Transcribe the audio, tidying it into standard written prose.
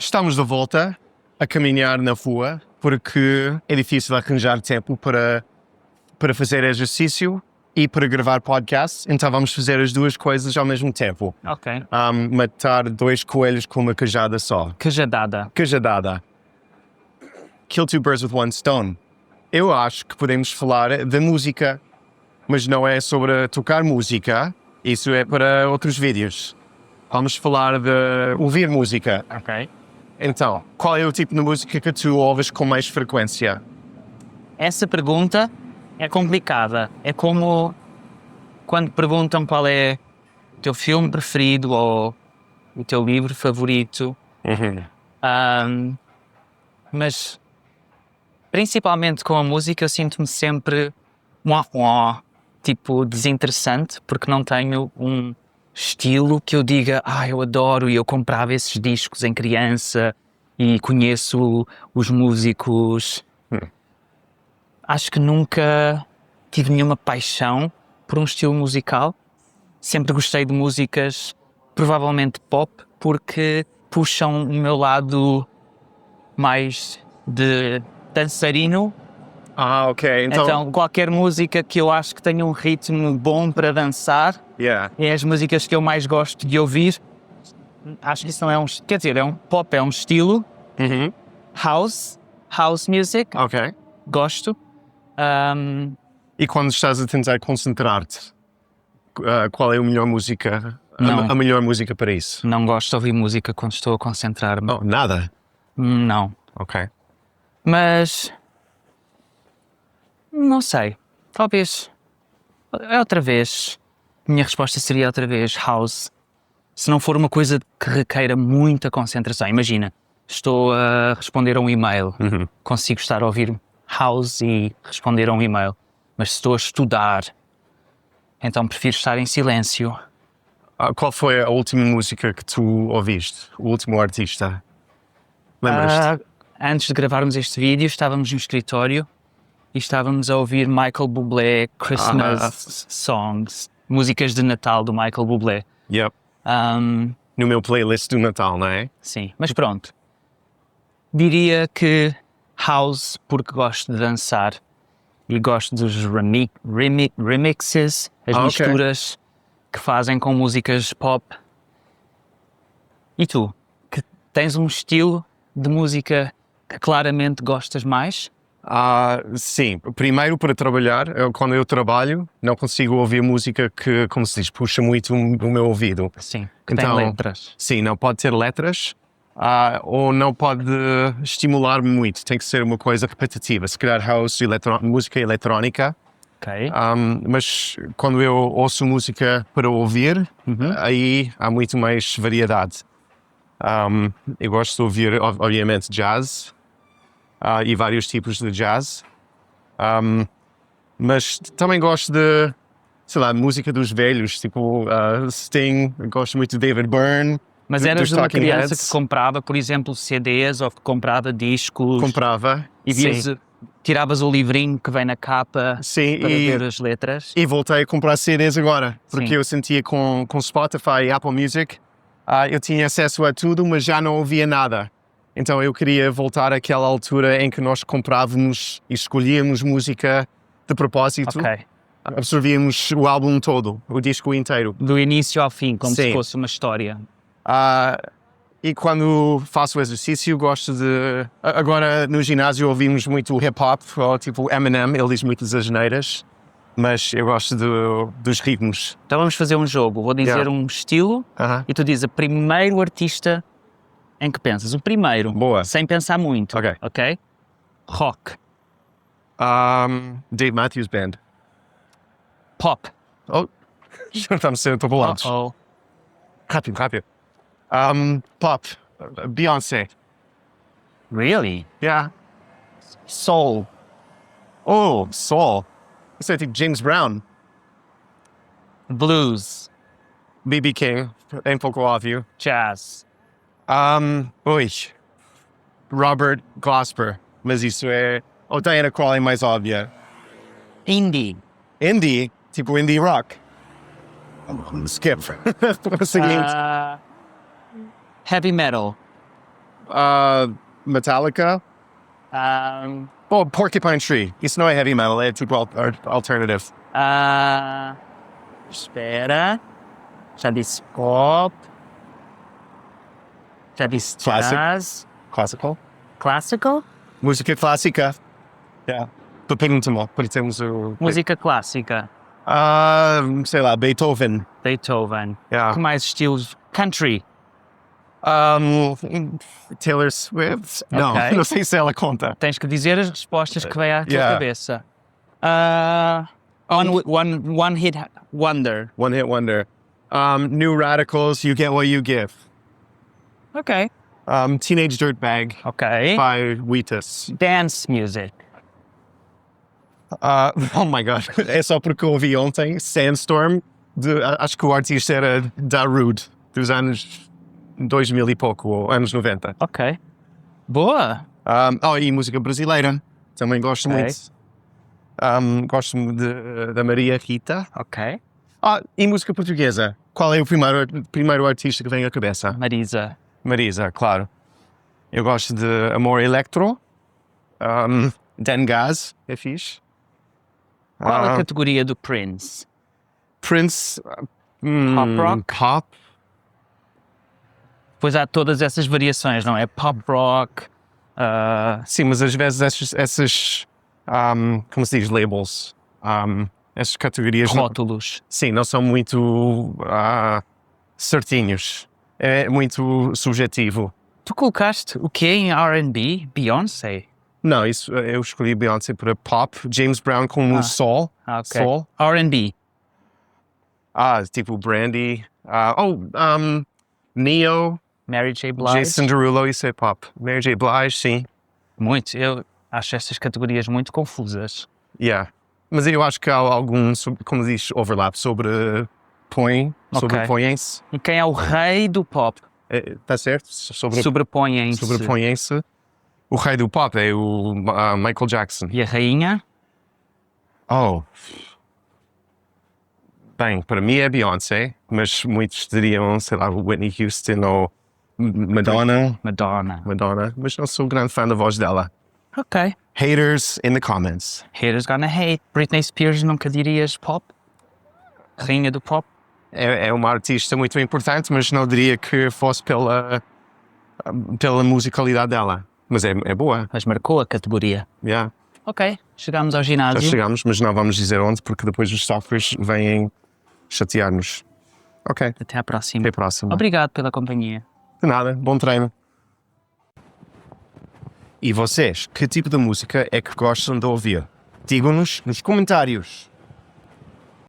Estamos de volta a caminhar na rua porque é difícil arranjar tempo para fazer exercício e para gravar podcast, então vamos fazer as duas coisas ao mesmo tempo. Ok. Matar dois coelhos com uma cajada só. Cajadada. Cajadada. Kill two birds with one stone. Eu acho que podemos falar da música, mas não é sobre tocar música, isso é para outros vídeos. Vamos falar de ouvir música. Ok. Então, qual é o tipo de música que tu ouves com mais frequência? Essa pergunta é complicada. É como quando perguntam qual é o teu filme preferido ou o teu livro favorito. Mas, principalmente com a música, eu sinto-me sempre tipo desinteressante, porque não tenho um estilo que eu diga, eu adoro e eu comprava esses discos em criança e conheço os músicos. Acho que nunca tive nenhuma paixão por um estilo musical. Sempre gostei de músicas, provavelmente pop, porque puxam o meu lado mais de dançarino. Ok. Então, qualquer música que eu acho que tenha um ritmo bom para dançar, é as músicas que eu mais gosto de ouvir. Acho que isso não é um... Quer dizer, é um pop, é um estilo. House music. Ok. Gosto. E quando estás a tentar concentrar-te, qual é a melhor música? Não. A melhor música para isso? Não gosto de ouvir música quando estou a concentrar-me. Oh, nada? Não. Ok. Mas... não sei. Talvez... outra vez. Minha resposta seria outra vez house. Se não for uma coisa que requeira muita concentração. Imagina, estou a responder a um e-mail. Consigo estar a ouvir house e responder a um e-mail. Mas se estou a estudar, então prefiro estar em silêncio. Qual foi a última música que tu ouviste? O último artista? Lembras-te? Antes de gravarmos este vídeo, estávamos no escritório e estávamos a ouvir Michael Bublé Christmas songs. Músicas de Natal do Michael Bublé. Yep. No meu playlist do Natal, não é? Sim, mas pronto. Diria que house, porque gosto de dançar e gosto dos remixes, as misturas que fazem com músicas pop. E tu? Que tens um estilo de música que claramente gostas mais? Sim. Primeiro, para trabalhar, quando eu trabalho, não consigo ouvir música que, como se diz, puxa muito o meu ouvido. Sim, que tem letras. Sim, não pode ter letras, ou não pode estimular-me muito. Tem que ser uma coisa repetitiva. Se calhar house, música eletrónica. Ok. Mas quando eu ouço música para ouvir, aí há muito mais variedade. Eu gosto de ouvir, obviamente, jazz. E vários tipos de jazz. Mas também gosto de, sei lá, música dos velhos, tipo Sting, gosto muito de David Byrne. Mas eras uma criança Heads. que comprava, por exemplo, CDs ou que comprava discos? Comprava, e tiravas o livrinho que vem na capa para ver as letras? E voltei a comprar CDs agora, porque Sim. eu sentia com Spotify e Apple Music, eu tinha acesso a tudo, mas já não ouvia nada. Então eu queria voltar àquela altura em que nós comprávamos e escolhíamos música de propósito. Absorvíamos o álbum todo, o disco inteiro. Do início ao fim, como Sim. se fosse uma história. E quando faço exercício, gosto de... Agora no ginásio ouvimos muito hip-hop, ou tipo Eminem, ele diz muitas asneiras, mas eu gosto dos ritmos. Então vamos fazer um jogo. Vou dizer um estilo e tu dizes o primeiro artista em que pensas. O primeiro. Boa. Sem pensar muito. Ok. Rock. Dave Matthews Band. Pop. Oh, já estamos sendo atropelados. Rápido. Pop. Beyoncé. Really? Yeah. Soul. Oh, soul. Isso é tipo James Brown. Blues. B.B. King, é um pouco óbvio. Jazz. Robert Glasper, mas isso é... Ou Diana Krall é mais óbvia. Indie. Indie, tipo indie rock. Skip. Seguinte. Heavy metal. Metallica. Um, Oh, Porcupine Tree. Isso não é heavy metal, é tipo alternative. espera. Já disse pop. Já disse Classic. jazz. Classical. Classical? Música clássica. Yeah. Pergunta-me, por exemplo, Música clássica. sei lá, Beethoven. Beethoven. Yeah. Que mais estilos? Country. Taylor Swift. Não, Ok. não sei se ela conta. Tens que dizer as respostas que vêm à tua Yeah. cabeça. One hit wonder. One hit wonder. New Radicals, You Get What You Give. Ok. Teenage Dirtbag Ok. by Wheatus. Dance music. Oh my god, é só porque eu ouvi ontem Sandstorm, acho que o artista era Darude, dos anos 2000 e pouco, ou anos 90. Ok. Boa. E música brasileira, também gosto Ok. muito. Gosto da Maria Rita. Ok. E música portuguesa, qual é o primeiro artista que vem à cabeça? Marisa. Marisa, claro. Eu gosto de Amor Electro, Dengaz, é fixe. Qual a categoria do Prince? Prince, Pop rock? Pop. Pois há todas essas variações, não é? Pop rock. Sim, mas às vezes essas como se diz, labels, essas categorias Rótulos. sim, não são muito certinhos. É muito subjetivo. Tu colocaste o quê em R&B? Beyoncé? Não, isso eu escolhi Beyoncé para pop, James Brown com soul. Ok. Soul. R&B. Tipo Brandy. Neo, Mary J. Blige. Jason Derulo, isso é pop. Mary J. Blige, sim. Muito. Eu acho essas categorias muito confusas. Yeah. Mas eu acho que há algum, como diz, overlap, sobrepõem-se. E quem é o rei do pop? Está certo? Sobrepõem-se. Sobrepõem-se. O rei do pop é o Michael Jackson. E a rainha? Bem, para mim é Beyoncé, mas muitos diriam, sei lá, Whitney Houston ou Madonna, mas não sou grande fã da voz dela. Ok. Haters in the comments. Haters gonna hate. Britney Spears nunca dirias pop? Rainha do pop? É uma artista muito importante, mas não diria que fosse pela musicalidade dela. Mas é boa. Mas marcou a categoria. Yeah. Ok. Chegamos ao Já ginásio. chegamos, mas não vamos dizer onde, porque depois os stalkers vêm chatear-nos. Ok, Até à próxima. até a próxima. Obrigado pela companhia. De nada, bom treino. E vocês, que tipo de música é que gostam de ouvir? Digam-nos nos comentários.